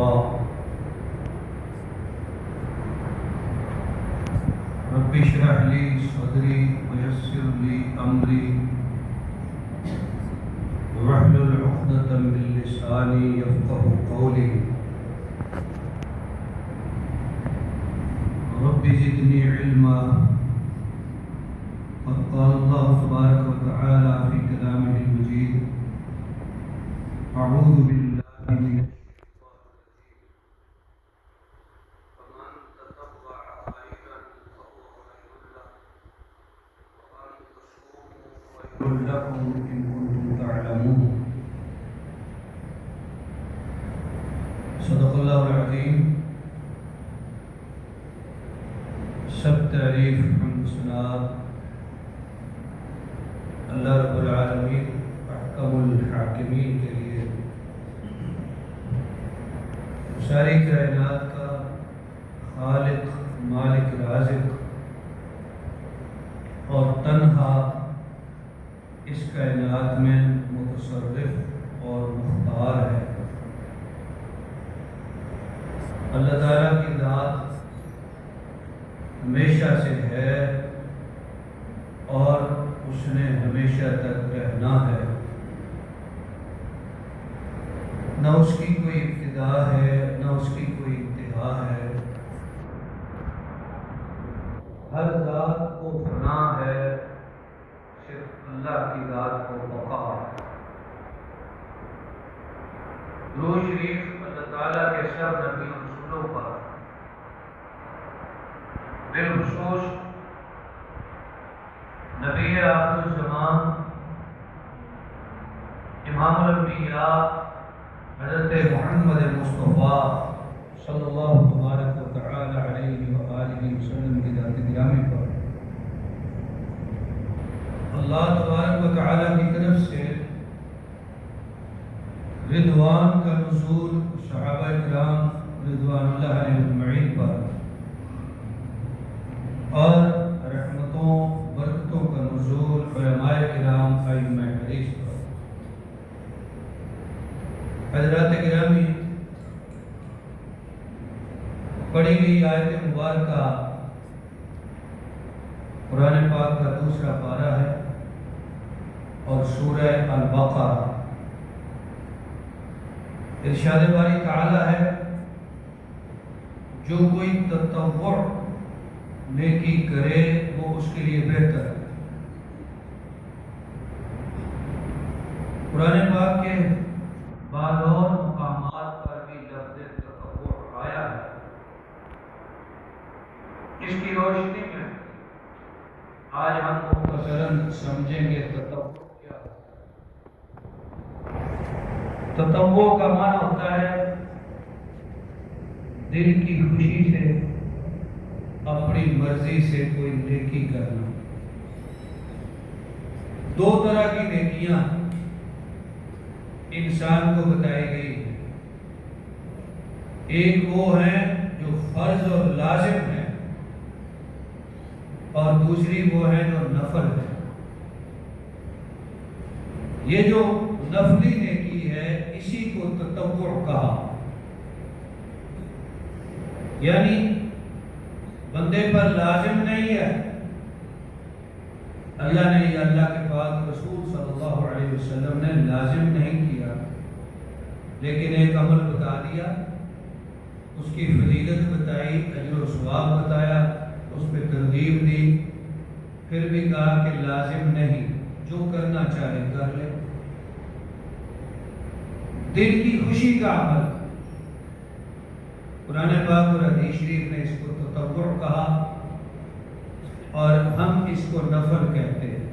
المصطفى رب اشرح لي صدري ويسر لي أمري واحلل عقدة من لساني يفقه قولي رب زدني علما قد قال الله تبارك وتعالى في كلامه المجيد أعوذ بالله من الشيطان الرجيم فمن تطوع خيرا فهو خير له وأن تصوموا خير لكم إن كنتم تعلمون صدق اللہ العظیم. سب تعریف حمد ثناء اللہ رب العالمین احکم الحاکمین کے لیے، ساری کائنات کا خالق مالک رازق اور تنہا اس کائنات میں متصرف اور مختار ہے. اللہ تعالیٰ کی ذات ہمیشہ سے ہے اور اس نے ہمیشہ تک رہنا ہے. نہ اس کی کوئی ابتدا ہے نہ اس کی کوئی انتہا ہے. ہر ذات کو فنا ہے، صرف اللہ کی ذات کو بقا ہے. درود شریف اللہ تعالیٰ کے سب نبی و رسولوں پر، بالخصوص نبی آخر الزمان امام الانبیاء حضرت محمد مصطفیٰ صلی اللہ تبارک و تعالی علیہ وآلہ وسلم کی ذات گرامی پر اللہ تبارک و تعالی کی طرف سے رضوان کا نزول صحابہ کرام رضوان اللہ علیہ اجمعین پر اور رحمتوں برکتوں کا نزول علماء کرام ائمہ حدیث پر. حضرات گرامی، پڑھی گئی آیت مبارکہ قرآن پاک کا دوسرا پارہ ہے اور سورہ البقرہ. ارشاد باری تعالی ہے، جو کوئی تطوع نیکی کرے وہ اس کے لیے بہتر ہے. قرآن پاک کے بعض اور مقامات پر بھی لفظ تطوع آیا ہے. اس کی روشنی میں آج ہم مختصراً سمجھیں گے تطوع کیا ہے. تطوع کا معنی ہوتا ہے دل کی خوشی سے اپنی مرضی سے کوئی نیکی کرنا. دو طرح کی نیکیاں انسان کو بتائی گئی ہیں. ایک وہ ہیں جو فرض اور لازم ہیں اور دوسری وہ ہیں جو نفل ہے. یہ جو نفلی نیکی ہے اسی کو تطوع کہا. یعنی بندے پر لازم نہیں ہے، اللہ نے یا اللہ کے پاک رسول صلی اللہ علیہ وسلم نے لازم نہیں کیا، لیکن ایک عمل بتا دیا، اس کی فضیلت بتائی، اجر و ثواب بتایا، اس پہ ترغیب دی، پھر بھی کہا کہ لازم نہیں، جو کرنا چاہے کر لے. دل کی خوشی کا عمل. قرآن پاک اور حدیث شریف نے اس کو تطوع کہا اور ہم اس کو نفل کہتے ہیں.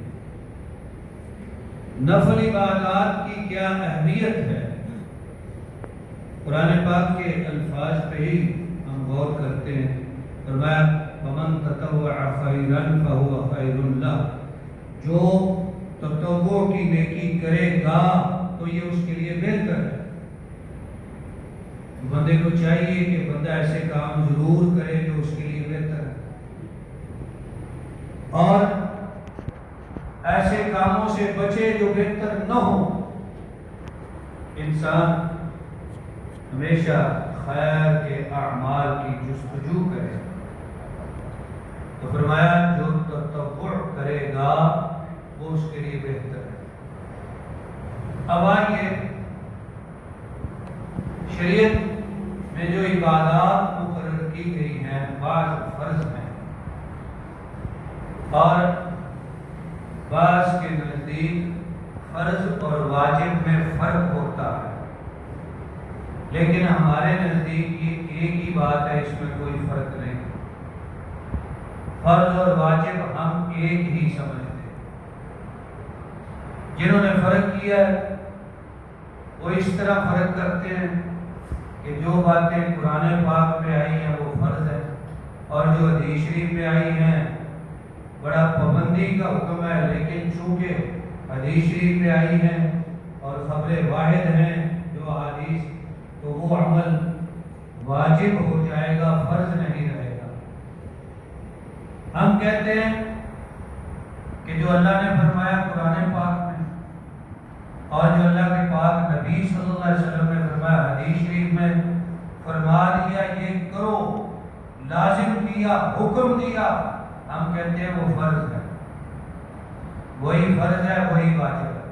نفل عبادات کی کیا اہمیت ہے، قرآن پاک کے الفاظ پہ ہی ہم غور کرتے ہیں. فرمایا فمن تطوع خیرا فهو خیر له، جو تطوع کی نیکی کرے گا تو یہ اس کے لیے بہتر ہے. بندے کو چاہیے کہ بندہ ایسے کام ضرور کرے جو اس کے لیے بہتر ہے اور ایسے کاموں سے بچے جو بہتر نہ ہو. انسان ہمیشہ خیر کے اعمال کی جستجو کرے، تو فرمایا جو تطوع کرے گا وہ اس کے لیے بہتر ہے۔ اب آئیے شریعت میں جو عبادات مقرر کی گئی ہیں بعض فرض ہیں اور بعض کے نزدیک فرض اور واجب میں فرق ہوتا ہے، لیکن ہمارے نزدیک یہ ایک ہی بات ہے، اس میں کوئی فرق نہیں۔ فرض اور واجب ہم ایک ہی سمجھتے ہیں۔ جنہوں نے فرق کیا ہے وہ اس طرح فرق کرتے ہیں کہ جو باتیں قرآن پاک میں آئی ہیں وہ فرض ہے، اور جو حدیث شریف میں آئی ہیں بڑا پابندی کا حکم ہے، لیکن چونکہ حدیث شریف میں آئی ہیں اور خبر واحد ہیں جو حدیث، تو وہ عمل واجب ہو جائے گا، فرض نہیں رہے گا۔ ہم کہتے ہیں کہ جو اللہ نے فرمایا قرآن پاک میں اور جو اللہ کے پاک نبی صلی اللہ علیہ وسلم نے فرمایا حدیث شریف میں، فرما دیا یہ کرو، لازم کیا، حکم دیا، ہم کہتے ہیں وہ فرض ہے، وہی فرض ہے، وہی واجب ہے۔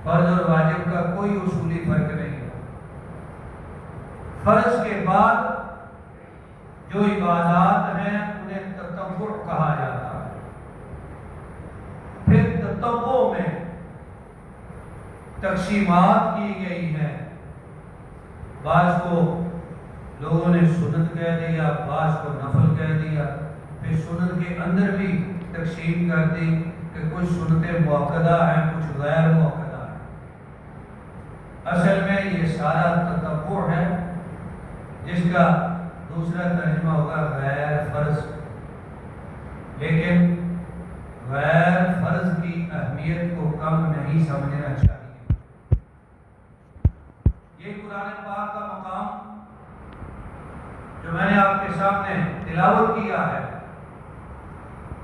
فرض اور واجب کا کوئی اصولی فرق نہیں ہے۔ فرض کے بعد جو عبادات ہیں انہیں تطوع کہا جاتا ہے۔ پھر تطوع میں تقسیمات کی گئی ہیں، بعض کو لوگوں نے سنت کہہ دیا، بعض کو نفل کہہ دیا، پھر سنت کے اندر بھی تقسیم کر دی کہ کچھ سنتیں مؤکدہ ہیں، کچھ غیر مؤکدہ ہیں۔ اصل میں یہ سارا تطوع ہے، جس کا دوسرا ترجمہ ہوگا غیر فرض، لیکن غیر فرض کی اہمیت کو کم نہیں سمجھنا چاہیے۔ یہ قرآن پاک کا مقام جو میں نے آپ کے سامنے تلاوت کیا ہے،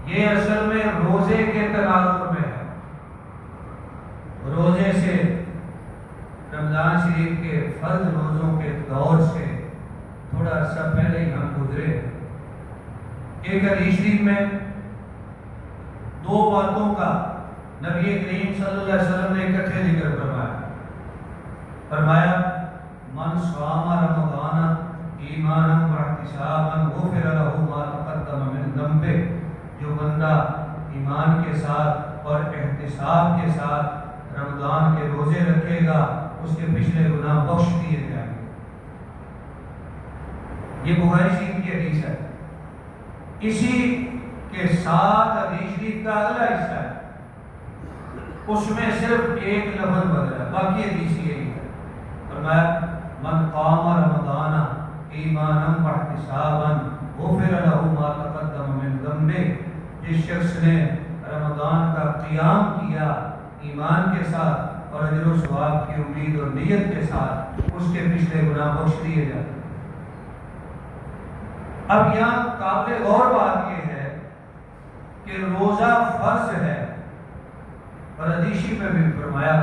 یہ اصل میں روزے کے تناظر میں ہے۔ روزے سے رمضان شریف کے فرض روزوں کے دور سے تھوڑا عرصہ پہلے ہی ہم گزرے۔ ایک حدیث شریف میں دو باتوں کا نبی کریم صلی اللہ علیہ وسلم نے اکٹھے ذکر فرمایا من صام رمضان ایمانا واحتسابا غفر له ما تقدم من ذنبه، جو بندہ ایمان کے ساتھ اور احتساب کے ساتھ رمضان کے روزے رکھے گا اس کے پچھلے گناہ بخش دیے جائیں گے۔ یہ بخاری شریف کی حدیث ہے۔ اسی کے ساتھ حدیث شریف کا اگلا حصہ ہے، اس میں صرف ایک لفظ بدلا، باقی حدیث یہی ہے۔ فرمایا من قام رمضان ایمانا واحتسابا غفر له ما تقدم من ذنبه، جس شخص نے رمضان کا قیام کیا ایمان کے ساتھ اور اجر و ثواب کی امید اور نیت کے ساتھ، اس کے پچھلے گناہ بخش دیے جاتے ہیں۔ اب یہاں قابل غور بات یہ ہے کہ روزہ فرض ہے، اور حدیث میں بھی فرمایا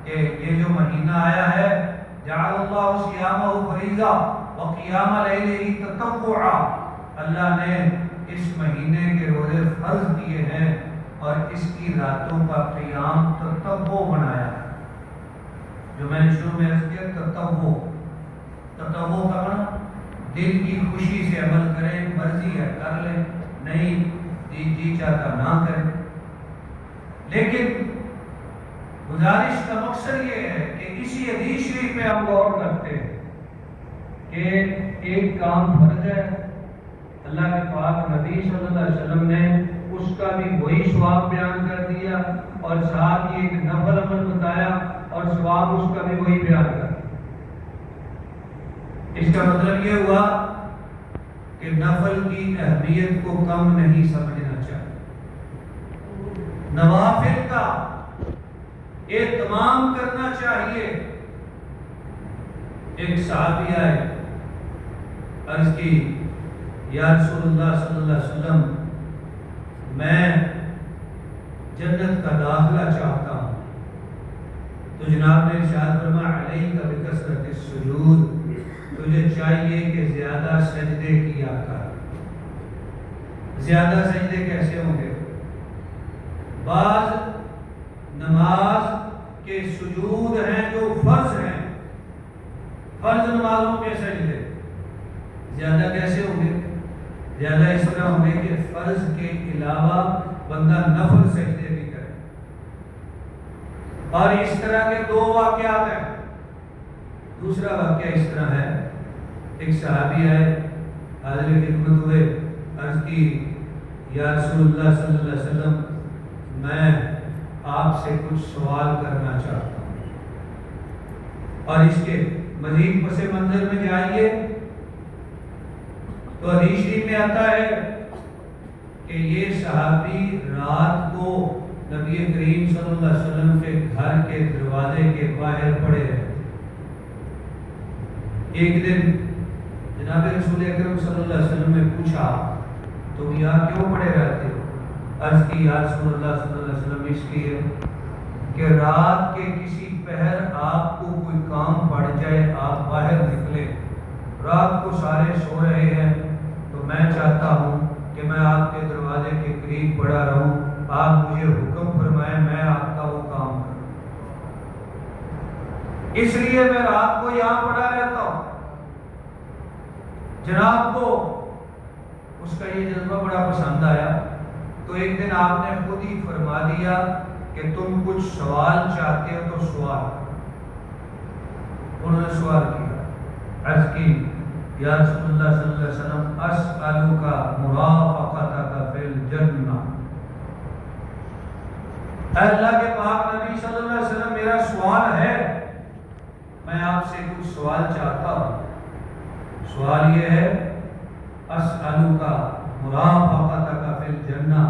کہ یہ جو مہینہ آیا ہے جعل اللہ صیامہ فریضہ وقیام لیلہ تطوعا، اللہ نے اس مہینے کے روزے فرض کیے ہیں اور اس کی راتوں کا قیام تطوع بنایا ہے۔ جو میں نے شروع میں عرض کیا، تطوع کا معنی دل کی خوشی سے عمل کریں، مرضی ہے کر لیں، نہیں جی چاہتا نہ کریں۔ لیکن گزارش کا مقصد یہ ہے کہ اسی حدیث شریف میں ہم غور کرتے ہیں کہ ایک کام فرض ہے، اللہ کے پاک نبی صلی اللہ علیہ وسلم نے اس کا بھی وہی ثواب بیان کر دیا، اور ساتھ ہی ایک نفل عمل بتایا اور ثواب اس کا بھی وہی بیان کر دیا۔ اس کا مطلب یہ ہوا کہ نفل کی اہمیت کو کم نہیں سمجھنا چاہیے، نوافل کا اہتمام کرنا چاہیے۔ ایک صحابی آئے، عرض کی یا رسول اللہ صلی اللہ علیہ وسلم، میں جنت کا داخلہ چاہتا ہوں، تو جناب نے ارشاد فرمایا علیک بکثرت السجود، تجھے چاہیے کہ زیادہ سجدے کیا کر۔ زیادہ سجدے کیسے ہوں گے؟ بعض نماز کے سجود ہیں جو فرض ہیں، فرض نمازوں کے سجدے زیادہ کیسے ہوں گے؟ زیادہ اس طرح ہوں گے کہ فرض کے علاوہ بندہ نفل سجدے بھی کرے۔ اور اس طرح کے دو واقعات ہیں۔ دوسرا واقعہ اس طرح ہے، ایک صحابی آئے، حاضر خدمت ہوئے، عرض کی یا رسول اللہ صلی اللہ علیہ وسلم میں آپ سے کچھ سوال کرنا چاہتا ہوں، اور اس کے مزید پس منظر میں جائیے تو حدیث شریف میں آتا ہے کہ یہ صحابی رات کو نبی کریم صلی اللہ علیہ وسلم کے گھر کے دروازے کے باہر پڑے رہے۔ ایک دن جناب رسول اکرم صلی اللہ علیہ وسلم نے پوچھا تم یہاں کیوں پڑے رہتے ہو؟ عرض کی یا رسول اللہ صلی اللہ علیہ وسلم اس لیے کہ رات کے کسی پہر آپ کو کوئی کام پڑ جائے، آپ باہر نکلے، رات کو سارے سو رہے ہیں، تو میں چاہتا ہوں کہ میں آپ کے دروازے کے قریب پڑا رہوں، آپ مجھے حکم فرمائیں، میں آپ کا وہ کام کروں، اس لیے میں رات کو یہاں پڑا رہتا ہوں۔ جناب کو اس کا یہ جذبہ بڑا پسند آیا، تو ایک دن آپ نے خود ہی فرما دیا کہ تم کچھ سوال چاہتے ہو تو سوال۔ انہوں نے سوال کیا، عرض کی یا رسول اللہ صلی اللہ علیہ وسلم اسألک مرافقتک فی الجنہ، اے اللہ کے پاک نبی صلی اللہ علیہ وسلم میرا سوال ہے، میں آپ سے کچھ سوال چاہتا ہوں۔ سوال یہ ہے اسألک مرافقتک فی الجنہ،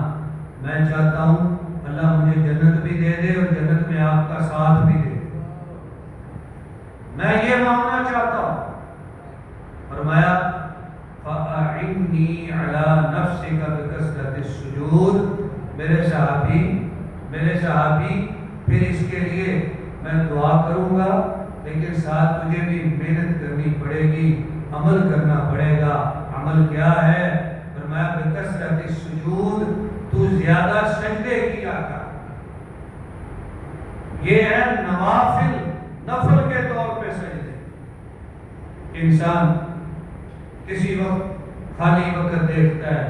میں چاہتا ہوں اللہ مجھے جنت بھی دے دے اور جنت میں آپ کا ساتھ بھی دے، میں یہ مانگنا چاہتا ہوں۔ فرمایا فَأَعِنِّي عَلَى نَفْسِكَ بِكَثْرَةِ السُّجُودِ، میرے صحابی پھر اس کے لیے میں دعا کروں گا، لیکن ساتھ تجھے بھی محنت کرنی پڑے گی، عمل کرنا پڑے گا۔ عمل کیا ہے؟ فرمایا بکثرت السجود، تو زیادہ سجدے کیا کر۔ یہ ہے نوافل، نفل کے طور پہ سجدے۔ انسان کسی وقت خالی وقت دیکھتا ہے،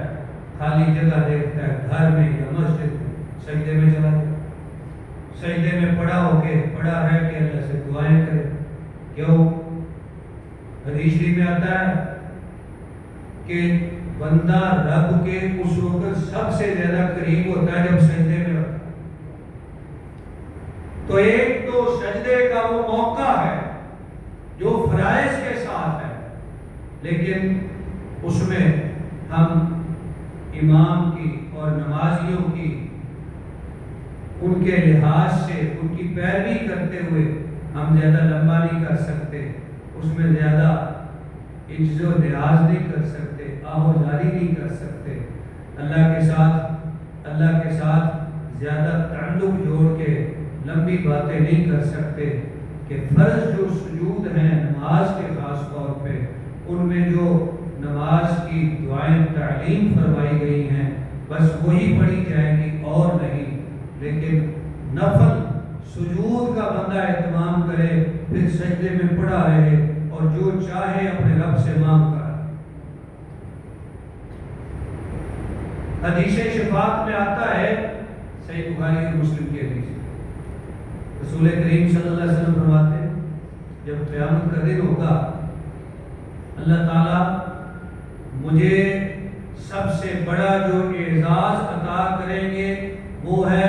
خالی جگہ دیکھتا ہے، گھر میں یا مسجد میں، سجدے میں چلا جائے، سجدے میں پڑا ہو کے پڑا ہے کہ اللہ سے دعائیں کرے۔ کیوں؟ حدیث شریف میں آتا ہے کہ بندہ رب کے اس وقت سب سے زیادہ قریب ہوتا ہے جب سجدے میں ہوتا ہے۔ تو ایک تو سجدے کا وہ موقع ہے جو فرائض کے ساتھ ہے، لیکن اس میں ہم امام کی اور نمازیوں کی ان کے لحاظ سے ان کی پیروی کرتے ہوئے ہم زیادہ لمبا نہیں کر سکتے، اس میں زیادہ عجز و نیاز نہیں کر سکتے، آہ و جاری نہیں کر سکتے، اللہ کے ساتھ زیادہ تعلق جوڑ کے لمبی باتیں نہیں کر سکتے کہ فرض جو سجود ہیں نماز کے خاص طور پہ، ان میں جو نماز کی دعائیں تعلیم فرمائی گئی ہیں بس وہی پڑھی جائیں گی اور نہیں، لیکن نفل سجود کا بندہ اہتمام کرے، پھر سجدے میں پڑا رہے اور جو چاہے اپنے رب سے مانگ کر۔ حدیث شفاعت میں آتا ہے، صحیح بخاری اور مسلم کی حدیث، رسول کریم صلی اللہ علیہ وسلم فرماتے ہیں جب قیامت کا دن ہوگا اللہ تعالیٰ مجھے سب سے بڑا جو اعزاز عطا کریں گے وہ ہے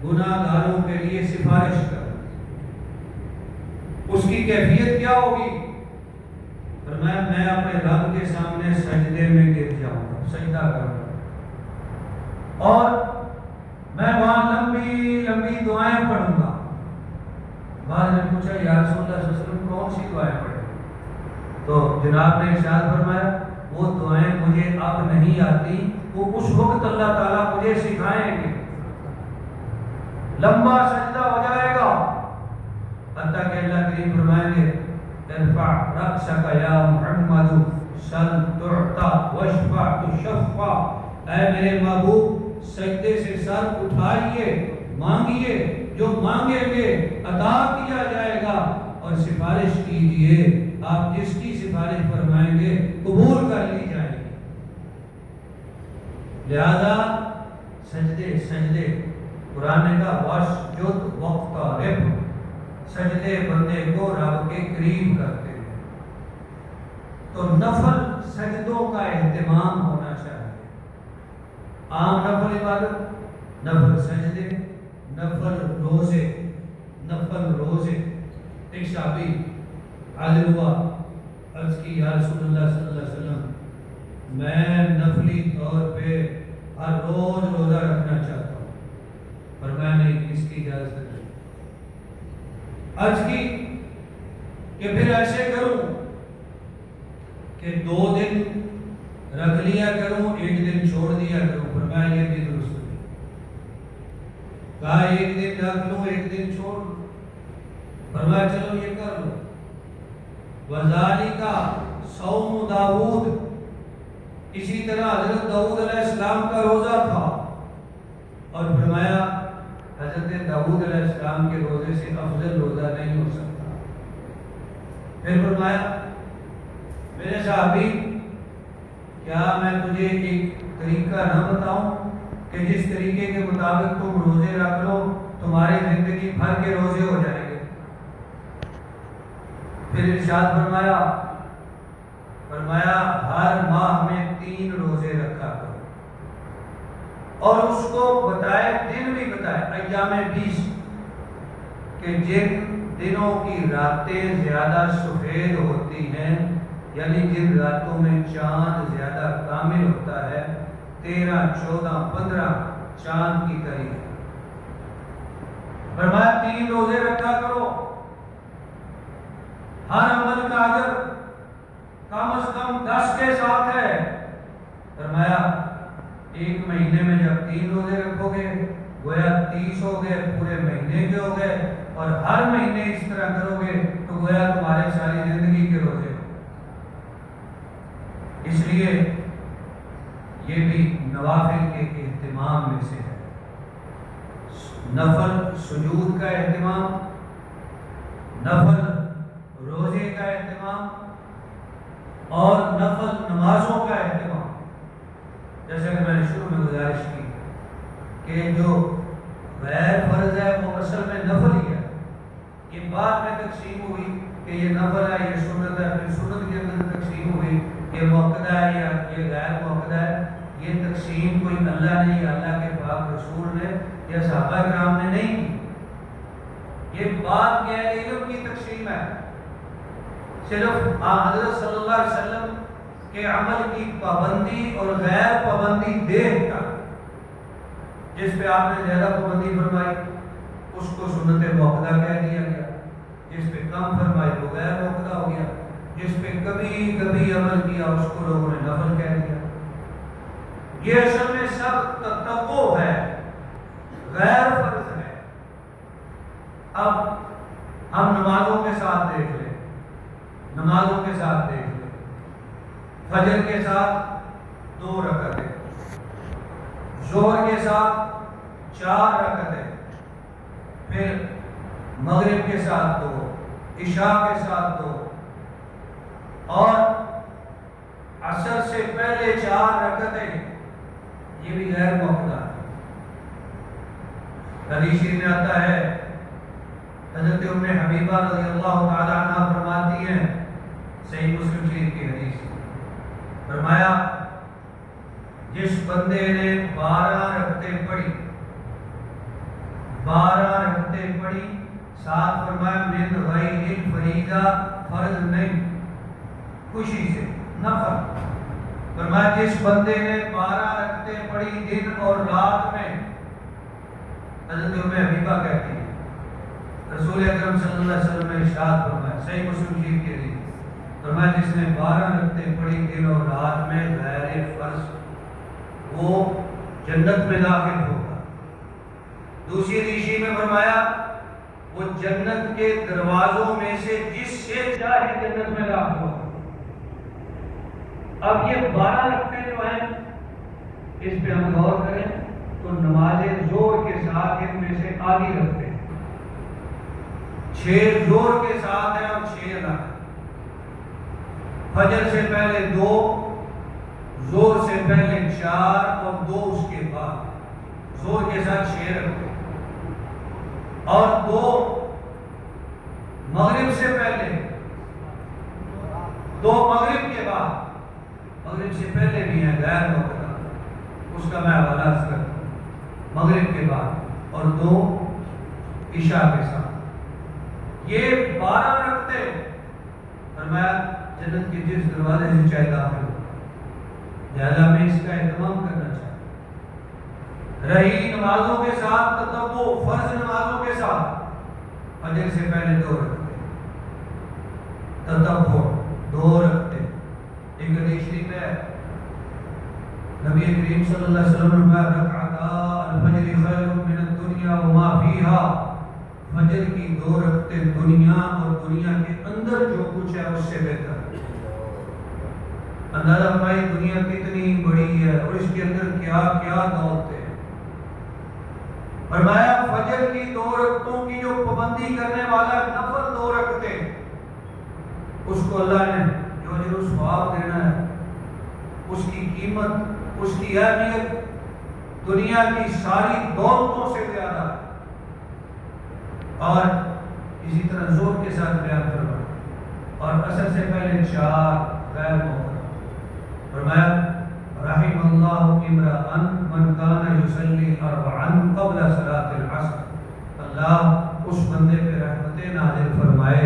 گناہ گاروں کے لیے سفارش کرنا۔ اس کی کیفیت کیا ہوگی؟ فرمایا میں اپنے رب کے سامنے سجدے میں گر جاؤں گا، سجدہ کروں گا، اور میں وہاں لمبی لمبی دعائیں پڑھوں گا۔ بعد نے پوچھا یا رسول اللہ صلی اللہ علیہ وسلم کون سی دعائیں پڑھیں؟ تو جناب نے ارشاد فرمایا وہ دعائیں مجھے اب نہیں آتی، وہ اس وقت اللہ تعالیٰ مجھے سکھائیں گے۔ لمبا سجدہ ہو جائے گا، حتیٰ کہ اللہ کریم فرمائیں گے ارفع رأسک یا محمد سل تعطا واشفع تشفع، اے میرے محبوب سجدے سے سر اٹھائیے، مانگیے، جو مانگیں گے عطا کیا جائے گا، اور سفارش کیجئے، آپ جس کی سفارش فرمائیں گے قبول کر لی جائے گی۔ لہذا سجدے قرآن نے کہا واسجد واقترب، سجدے بندے کو رب کے قریب کرتے ہیں۔ تو نفل سجدوں کا اہتمام ہونا چاہیے، عام نفل عبادت، نفل سجدے، نفل روزے۔ ایک صحابی حاضر ہوا، عرض کی یا رسول اللہ صلی اللہ علیہ وسلم میں نفلی طور پہ ہر روز روزہ رکھنا چاہتا ہوں، فرمایا نہیں، اس کی اجازت نہیں۔ عرض کی کہ پھر ایسے کروں کہ 2 دن رکھ لیا کروں، 1 دن چھوڑ دیا کروں، فرمایا یہ بھی درست نہیں۔ کہا 1 دن رکھ لوں، 1 دن چھوڑ لوں، فرمایا چلو یہ کر لو۔ وذالک صوم داؤد، اسی طرح حضرت داؤد علیہ السلام کا روزہ تھا، اور فرمایا حضرت داؤد علیہ السلام کے روزے سے افضل روزہ نہیں ہو سکتا۔ پھر فرمایا میرے صحابی کیا میں تجھے ایک طریقہ نہ بتاؤں کہ جس طریقے کے مطابق تم روزے رکھ لو تمہاری زندگی بھر کے روزے ہو جائیں گے۔ پھر ارشاد فرمایا ہر ماہ میں 3 روزے رکھا کرو، اور اس کو بتائے، دن بھی بتائے، ایام 20، کہ جن دنوں کی راتیں زیادہ سفید ہوتی ہیں، یعنی جن راتوں میں چاند زیادہ کامل ہوتا ہے، 13، 14، 15 چاند کی تاریخ، فرمایا 3 روزے رکھا کرو۔ ہر عمل کا اجر کم از کم 10 کے ساتھ ہے، فرمایا 1 مہینے میں جب 3 روزے رکھو گے گویا 30 ہو گئے، پورے مہینے کے ہو گئے، اور ہر مہینے اس طرح کرو گے تو گویا تمہارے ساری زندگی کے روزے۔ اس لیے یہ بھی نوافل کے اہتمام میں سے ہے، نفل سجود کا اہتمام، نفل روزے کا اہتمام، اور نفل نمازوں کا اہتمام۔ جیسے کہ میں نے شروع میں گزارش کی کہ جو غیر فرض ہے وہ اصل میں نفل ہی ہے، یہ بعد میں تقسیم ہوئی کہ یہ نفل ہے، یہ سنت ہے، پھر سنت کے اندر تقسیم ہوئی یہ مؤکدہ ہے یا یہ غیر مؤکدہ ہے۔ یہ تقسیم کوئی اللہ نے یا اللہ کے پاک رسول نے یا صحابہ کرام نے نہیں کی، یہ بات کے اہل علم کی تقسیم ہے۔ صرف حضرت صلی اللہ علیہ وسلم کے عمل کی پابندی اور غیر پابندی دیکھ کر، جس پہ آپ نے زیادہ پابندی فرمائی اس کو سنت مؤکدہ کہہ دیا گیا، جس پہ کم فرمائی وہ غیر مؤکدہ ہو گیا، جس پہ کبھی کبھی عمل کیا اس کو لوگوں نے نفل کہہ دیا۔ یہ اصل میں سب تطوع ہے، غیر فرض ہے۔ اب ہم نمازوں کے ساتھ دیکھ لیں، نمازوں کے ساتھ دیکھ لیں، فجر کے ساتھ 2 رکعتیں، ظہر کے ساتھ 4 رکعتیں، پھر مغرب کے ساتھ 2، عشاء کے ساتھ 2، اور عصر سے پہلے 4 رکعتیں، یہ بھی غیر مؤکدہ ہے۔ حدیث میں آتا ہے، حضرت ام حبیبہ رضی اللہ تعالی عنہ فرماتی ہیں، صحیح مسلم شریف کی حدیث، فرمایا جس بندے نے 12 رکعتیں پڑھی، 12 رکعتیں پڑھی، ساتھ فرمایا من غیر فریضہ، فرض نہیں، خوشی سے نفل، فرمایا جس بندے نے 12 رکعتیں پڑھی دن اور رات میں، حضرت ام حبیبہ کہتی ہیں رسول اکرم صلی اللہ علیہ وسلم نے ارشاد فرمایا، صحیح مسلم شریف کی حدیث، فرمایا جس نے 12 رکعتیں پڑھی دن اور رات میں غیر فرض، وہ جنت میں داخل ہوگا۔ دوسری حدیث میں فرمایا وہ جنت کے دروازوں میں سے جس سے چاہے جنت میں داخل ہو۔ اب یہ 12 رکعتیں جو ہیں اس پہ ہم غور کریں تو نماز ظہر کے ساتھ ان میں سے آدھی رکھتے ہیں، 6 ظہر کے ساتھ ہیں اور 6 ادا، فجر سے پہلے 2، ظہر سے پہلے 4 اور 2 اس کے بعد، ظہر کے ساتھ 6 رکھتے ہیں، اور 2 مغرب سے پہلے، 2 مغرب کے بعد، مغرب سے پہلے بھی ہیں غیر موقع، اس کا میں حوالہ کرتا ہوں، مغرب کے بعد، اور 2 عشاء کے ساتھ، یہ 12 رکھتے فرمایا جنت کے جس دروازے سے چاہے داخل ہو، لہذا میں اس کا اہتمام کرنا چاہتا ہوں۔ رہی نمازوں کے ساتھ تطوع، فرض نمازوں کے ساتھ فجر سے پہلے 2 رکھتے، تطوع 2 رکھتے، ایک حدیث شریف ہے نبی کریم صلی اللہ علیہ وسلم نے رکعتا الفجر خیر من الدنیا وما فیہا، فجر کی 2 رکعتیں دنیا اور دنیا کے اندر جو کچھ ہے اس سے بہتر ہے۔ اندازہ فرمائیے دنیا کتنی بڑی ہے اور اس کے اندر کیا کیا دولتیں ہیں۔ فرمایا فجر کی 2 رکعتوں کی جو پابندی کرنے والا نفل 2 رکعتیں، اس کو اللہ نے جو اجر و ثواب دینا ہے، اس کی قیمت، اس کی اہمیت دنیا کی ساری دولتوں سے زیادہ ہے۔ اور اسی طرح ظہر کے ساتھ بیان فرمایا، اور عصر سے پہلے 4 غیر موقع، فرمایا رحم اللہ امرأ من کان یصلی 4 قبل صلاۃ العصر، اللہ اس بندے پہ رحمتیں نازل فرمائے،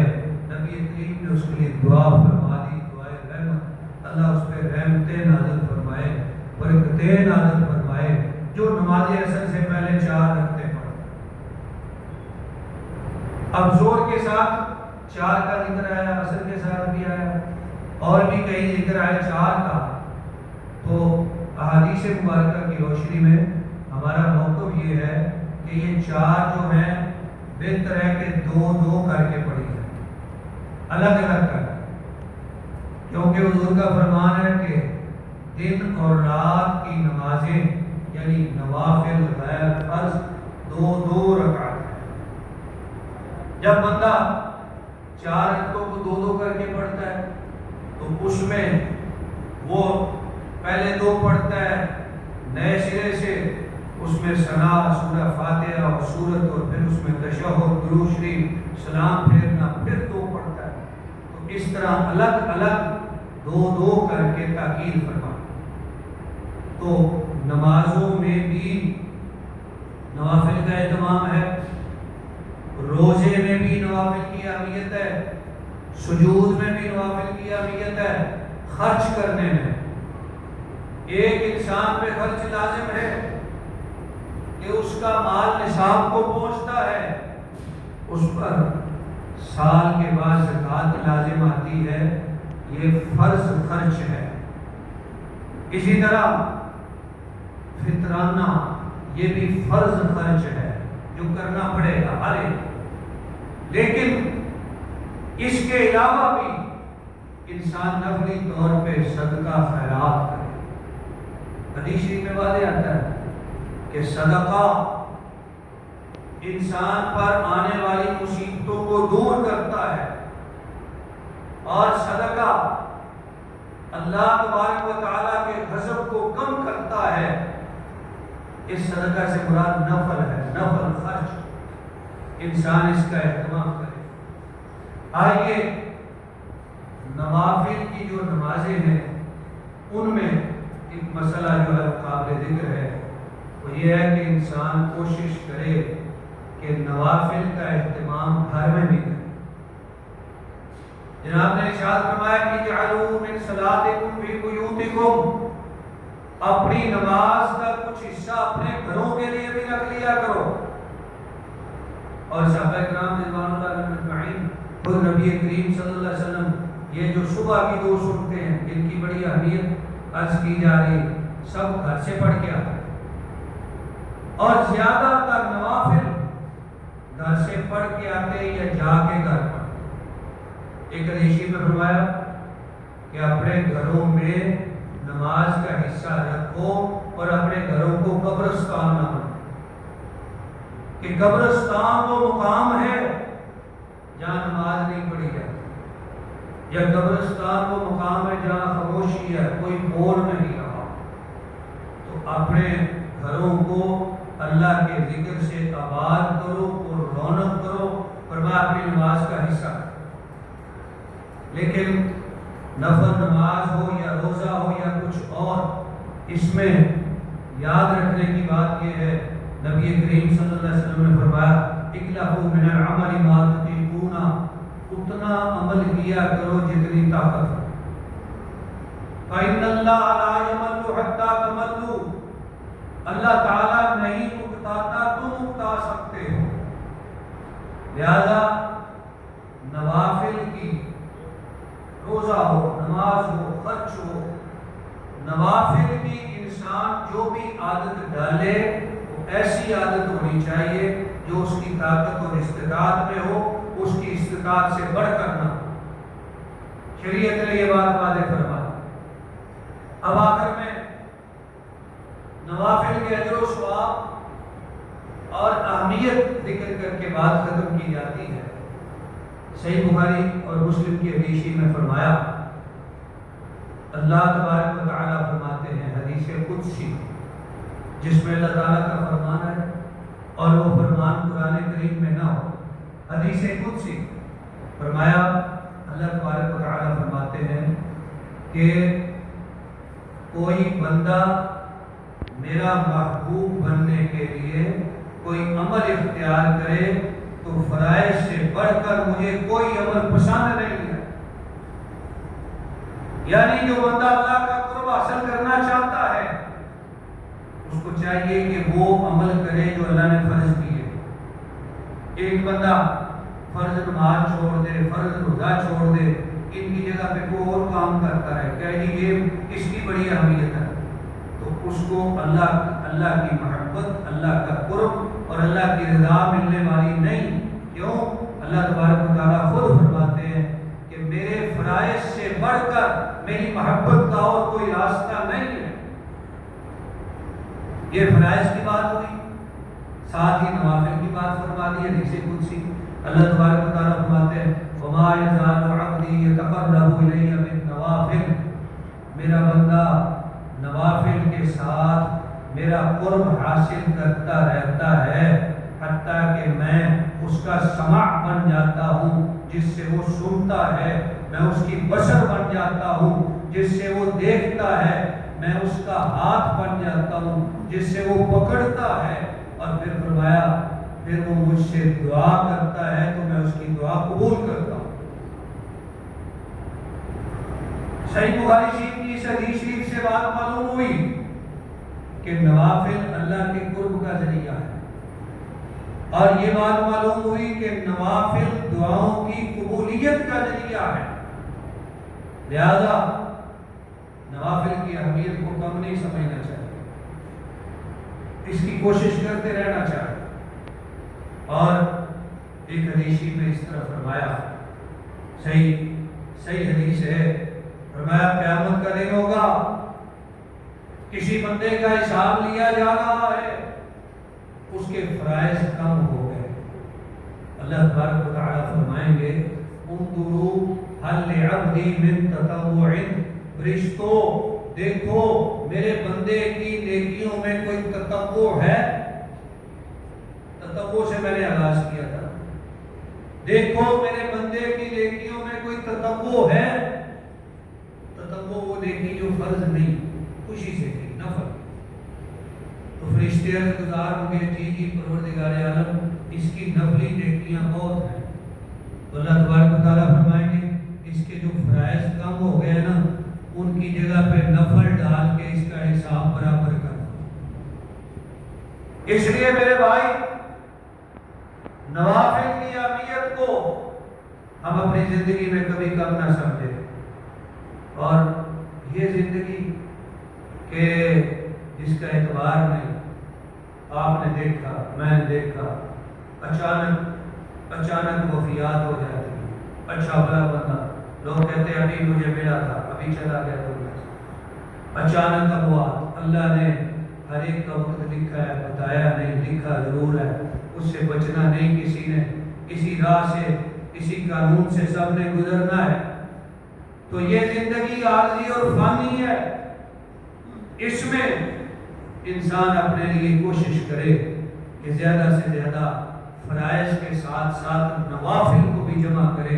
نبی کریم نے اس کے لیے دعا فرما دی، دعائے رحمت، اللہ اس پہ رحمتیں نازل فرمائے، برکتیں نازل فرمائے، جو نماز عصر سے پہلے 4 رکعتیں پڑھے۔ اب ظہر کے ساتھ 4 کا ذکر آیا، عصر کے ساتھ بھی آیا، اور بھی کئی ذکر آیا 4 کا، تو احادیث مبارکہ کی روشنی میں ہمارا موقف یہ ہے کہ یہ 4 جو ہیں بہتر ہے کہ 2 کر کے پڑھی جائے، الگ الگ کر کے، کیونکہ حضور کا فرمان ہے کہ دن اور رات کی نمازیں یعنی نوافل غیر فرض 2 رکعت ہیں۔ جب بندہ 4 رکعتوں کو 2 کر کے پڑھتا ہے تو اس میں وہ پہلے 2 پڑھتا ہے نئے سرے سے، اس میں ثنا، سورہ فاتحہ اور سورت، اور پھر اس میں تشہد، درود شریف، سلام پھیرنا، پھر 2 پڑھتا ہے، تو اس طرح الگ الگ 2 کر کے تاکید فرما۔ تو نمازوں میں بھی نوافل کا اہتمام ہے، روزے میں بھی نوافل کی اہمیت ہے، سجود میں بھی نوافل کی اہمیت ہے، خرچ کرنے میں ایک انسان پہ خرچ لازم ہے کہ اس کا مال نصاب کو پہنچتا ہے، اس پر سال کے بعد زکوٰۃ لازم آتی ہے، یہ فرض خرچ ہے۔ اسی طرح فطرانہ یہ بھی فرض خرچ ہے جو کرنا پڑے گا ہر ایک، لیکن اس کے علاوہ بھی انسان نفلی طور پہ صدقہ خیرات کرے۔ حدیث شریف میں واضح آتا ہے کہ صدقہ انسان پر آنے والی مصیبتوں کو دور کرتا ہے، اور صدقہ اللہ تبارک و تعالیٰ کے غضب کو کم کرتا ہے۔ اس صدقہ سے مراد نفل ہے، نفل خرچ، انسان اس کا اہتمام کرے۔ آئیے نوافل کی جو نمازیں ہیں ان میں ایک مسئلہ جو ہے قابل ذکر ہے، وہ یہ ہے کہ انسان کوشش کرے کہ نوافل کا اہتمام گھر میں بھی کرے۔ جناب نے ارشاد فرمایا کہ اجعلوا من صلاتکم فی بیوتکم، اپنی نماز کا کچھ حصہ اپنے گھروں کے لیے بھی رکھ لیا کرو۔ اور صحابہ کرام رضوان اللہ علیہم اجمعین، خود نبی کریم صلی اللہ علیہ وسلم یہ جو صبح کی 2 سنتیں ہیں جن کی بڑی اہمیت عرض کی جا رہی، سب گھر سے پڑھ کے آتے ہیں، اور زیادہ تر گھر سے پڑھ کے آتے یا جا کے گھر پڑھتے؟ ایک حدیث میں فرمایا کہ اپنے گھروں میں نماز کا حصہ رکھو اور اپنے گھروں کو قبرستان نہ بناؤ، کہ قبرستان وہ مقام ہے جہاں نماز نہیں پڑھی جاتی، یا قبرستان وہ مقام ہے جہاں خاموشی ہے، کوئی بول نہیں رہا۔ تو اپنے گھروں کو اللہ کے ذکر سے آباد کرو اور رونق کرو، فرمایا اپنی نماز کا حصہ۔ لیکن نفل نماز ہو یا روزہ ہو یا کچھ اور، اس میں یاد رکھنے کی بات یہ ہے، نبی کریم صلی اللہ علیہ وسلم نے فرمایا اکلفوا من العمل ما تطیقون، اتنا عمل کیا کرو جتنی طاقت ہو، فإن اللہ لا یمل حتی تملوا، اللہ تعالیٰ نہیں اکتاتا تم اکتا سکتے ہو۔ لہذا نوافل کی، روزہ ہو، نماز ہو، خرچ ہو، نوافل کی انسان جو بھی عادت ڈالے وہ ایسی عادت ہونی چاہیے جو اس کی طاقت اور استطاعت میں ہو، اس کی استطاعت سے بڑھ کر نہ ہو۔ شریعت نے یہ بات واضح فرمائی۔ اب آخر میں نوافل کے اجر و ثواب اور اہمیت ذکر کر کے بات ختم کی جاتی ہے۔ صحیح بخاری اور مسلم کی حدیث میں فرمایا، اللہ تبارک و تعالیٰ فرماتے ہیں حدیث قدسی جس میں اللہ تعالیٰ کا فرمان ہے اور وہ فرمان قرآن کریم میں نہ ہو، حدیث قدسی فرمایا اللہ تبارک و تعالیٰ فرماتے ہیں کہ کوئی بندہ میرا محبوب بننے کے لیے کوئی عمل اختیار کرے تو فرائض سے بڑھ کر مجھے کوئی عمل پسند نہیں ہے۔ یعنی جو بندہ اللہ کا قرب حاصل کرنا چاہتا ہے اس کو چاہیے کہ وہ عمل کرے جو اللہ نے فرض کیے۔ ایک بندہ فرض نماز چھوڑ دے، فرض روزہ چھوڑ دے، ان کی جگہ پہ کوئی اور کام کرتا ہے، کہ یہ اس کی بڑی اہمیت ہے، تو اس کو اللہ کی محبت، اللہ کا قرب اور اللہ کی رضا ملنے والی نہیں۔ کیوں؟ اللہ تبارک و تعالیٰ خود فرماتے ہیں کہ میرے فرائض سے بڑھ کر میری محبت کا اور کوئی راستہ نہیں ہے۔ یہ فرائض کی بات ہوئی، ساتھ ہی نوافل کی بات فرما دی حدیث قدسی۔ اللہ تبارک و تعالیٰ فرماتے ہیں وما یزال عبدی یتقرب الی بالنوافل، میرا بندہ نوافل کے ساتھ میرا قرب حاصل کرتا رہتا ہے حتیٰ کہ میں اس کا سمع بن جاتا ہوں جس سے وہ سنتا ہے، میں اس کی بصر بن جاتا ہوں جس سے وہ دیکھتا ہے، میں اس کا ہاتھ بن جاتا ہوں جس سے وہ پکڑتا ہے، اور پھر فرمایا پھر وہ مجھ سے دعا کرتا ہے تو میں اس کی دعا قبول کرتا ہوں۔ صحیح بخاری شریف کی اس حدیث شریف سے بات معلوم ہوئی کہ نوافل اللہ کے قرب کا ذریعہ ہے، اور یہ بات معلوم ہوئی کہ نوافل دعاؤں کی قبولیت کا ذریعہ ہے۔ لہذا نوافل کی اہمیت کو کم نہیں سمجھنا چاہیے، اس کی کوشش کرتے رہنا چاہیے۔ اور ایک حدیث میں اس طرح فرمایا، صحیح حدیث ہے، فرمایا قیامت کا دن ہوگا، کسی بندے کا حساب لیا جا رہا ہے، اس کے فرائض کم ہو گئے، اللہ تبارک و تعالیٰ فرمائیں گے انظروا هل لعبدی من تطوع، فرشتوں دیکھو میرے بندے کی نیکیوں میں کوئی تطوع ہے۔ تطوع سے میں نے آغاز کیا تھا، دیکھو میرے بندے کی نیکیوں میں کوئی تطوع ہے۔ تطوع وہ نیکی جو فرض نہیں، خوشی سے کی، نفل۔ تو فرشتے گزار ہوں گے جی پروردگار عالم اس کی نفلی نیکیاں بہت ہیں، تو اللہ تبارک و تعالیٰ فرمائیں گے اس کے جو فرائض کم ہو گئے نا ان کی جگہ پہ نفل ڈال کے اس کا حساب برابر کر۔ اس لیے میرے بھائی نوافل کی اہمیت کو ہم اپنی زندگی میں کبھی کم نہ سمجھیں، اور یہ زندگی کہ جس کا اعتبار نہیں، آپ نے دیکھا، میں نے دیکھا، اچانک اچانک وفیات ہو جاتی ہے، اچھا بھلا بندہ، لوگ کہتے ہیں ابھی مجھے ملا تھا، ابھی چلا گیا دنیا سے، اچانک اموات۔ اللہ نے ہر ایک کا وقت لکھا ہے، بتایا نہیں، لکھا ضرور ہے، اس سے بچنا نہیں کسی نے، اسی راہ سے، اسی قانون سے سب نے گزرنا ہے۔ تو یہ زندگی عارضی اور فانی ہے، اس میں انسان اپنے لیے کوشش کرے کہ زیادہ سے زیادہ فرائض کے ساتھ ساتھ نوافل کو بھی جمع کرے۔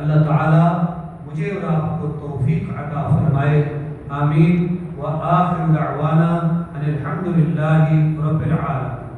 اللہ تعالیٰ مجھے اور آپ کو توفیق عطا فرمائے، آمین۔ وآخر دعوانا ان الحمد للہ رب العالمین۔